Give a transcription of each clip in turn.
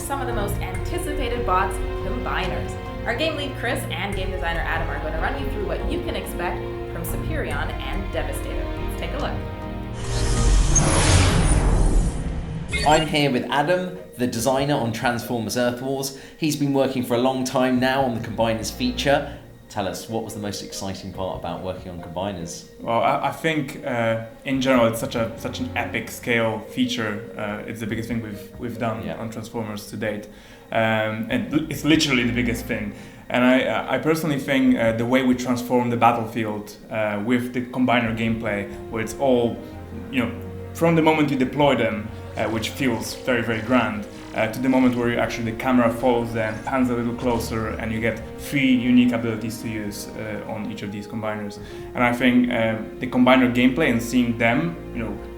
some of the most anticipated bots, Combiners. Our game lead Chris and game designer Adam are going to run you through what you can expect from Superion and Devastator. Let's take a look. I'm here with Adam, the designer on Transformers Earth Wars. He's been working for a long time now on the Combiners feature. Tell us, what was the most exciting part about working on Combiners? Well, I think in general it's such an epic scale feature. It's the biggest thing we've done on Transformers to date, and it's literally the biggest thing. And I personally think the way we transform the battlefield with the Combiner gameplay, where it's all, from the moment you deploy them, which feels very, very grand, to the moment where the camera follows them, pans a little closer, and you get 3 unique abilities to use on each of these combiners. And I think the combiner gameplay and seeing them,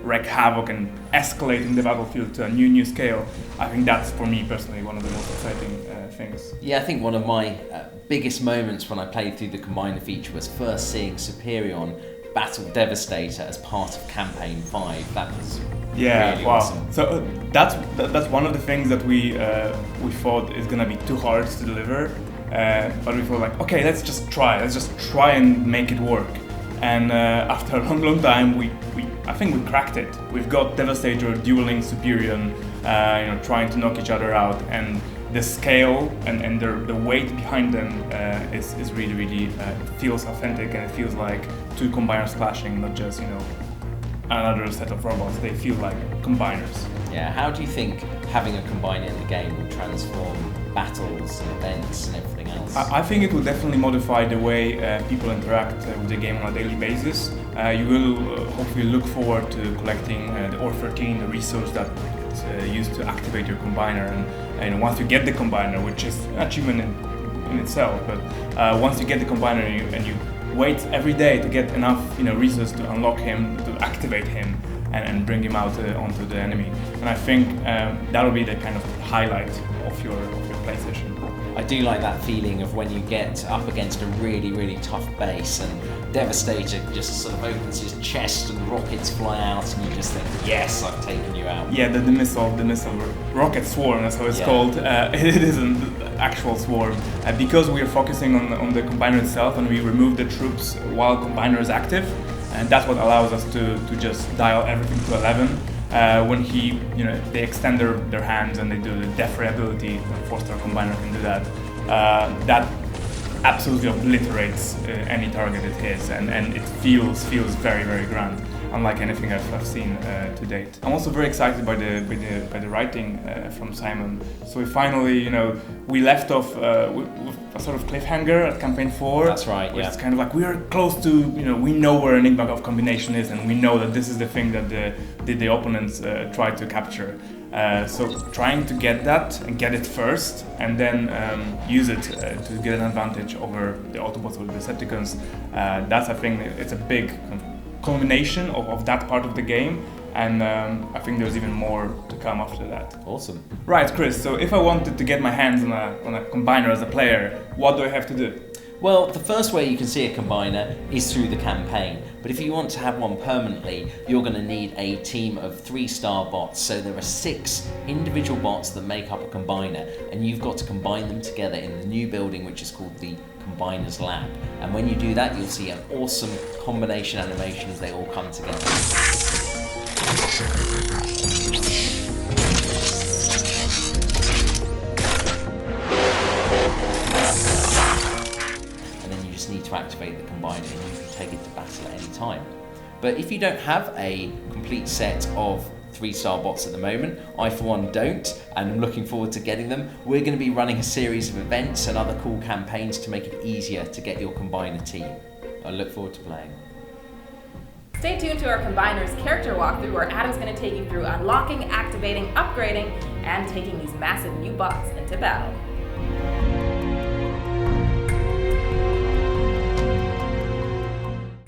wreak havoc and escalating the battlefield to a new scale, I think that's, for me personally, one of the most exciting things. Yeah, I think one of my biggest moments when I played through the combiner feature was first seeing Superion battle Devastator as part of Campaign 5. That was really awesome. So that's one of the things that we thought is gonna be too hard to deliver, but we thought like, okay, let's just try and make it work. And after a long time, I think we cracked it. We've got Devastator dueling Superion, trying to knock each other out, and the scale and the weight behind them is really feels authentic, and it feels like 2 combiners clashing, not just another set of robots. They feel like combiners. Yeah, how do you think having a combiner in the game will transform battles and events and everything else? I think it will definitely modify the way people interact with the game on a daily basis. You will hopefully look forward to collecting the Ore-13, the resource that is used to activate your combiner, and once you get the combiner, which is an achievement in itself, but once you get the combiner and you wait every day to get enough resources to unlock him, to activate him, and bring him out onto the enemy. And I think that'll be the kind of highlight of your play session. I do like that feeling of when you get up against a really tough base and Devastator just sort of opens his chest and rockets fly out and you just think, yes, I've taken you out. Yeah, the missile rocket swarm, that's how it's called. It is an actual swarm. Because we are focusing on the combiner itself and we remove the troops while combiner is active, and that's what allows us to just dial everything to 11. When they extend their hands and they do the death ray ability, the 4-star combiner can do that. That absolutely obliterates any target it hits, and it feels very grand, unlike anything I've seen to date. I'm also very excited by the writing from Simon. So we finally, we left off with a sort of cliffhanger at Campaign 4. That's right, It's kind of like we are close to, we know where Enigma of Combination is, and we know that this is the thing that the opponents try to capture. So trying to get that and get it first, and then use it to get an advantage over the Autobots or the Decepticons. That's, I think, it's a big culmination of that part of the game, and I think there's even more to come after that. Awesome. Right, Chris, so if I wanted to get my hands on a combiner as a player, what do I have to do? Well, the first way you can see a combiner is through the campaign, but if you want to have one permanently, you're going to need a team of 3-star bots. So there are 6 individual bots that make up a combiner, and you've got to combine them together in the new building, which is called the Combiners Lab. And when you do that, you'll see an awesome combination animation as they all come together. Need to activate the combiner and you can take it to battle at any time. But if you don't have a complete set of 3-star bots at the moment, I for one don't, and I'm looking forward to getting them. We're going to be running a series of events and other cool campaigns to make it easier to get your combiner team. I look forward to playing. Stay tuned to our Combiners character walkthrough, where Adam's going to take you through unlocking, activating, upgrading, and taking these massive new bots into battle.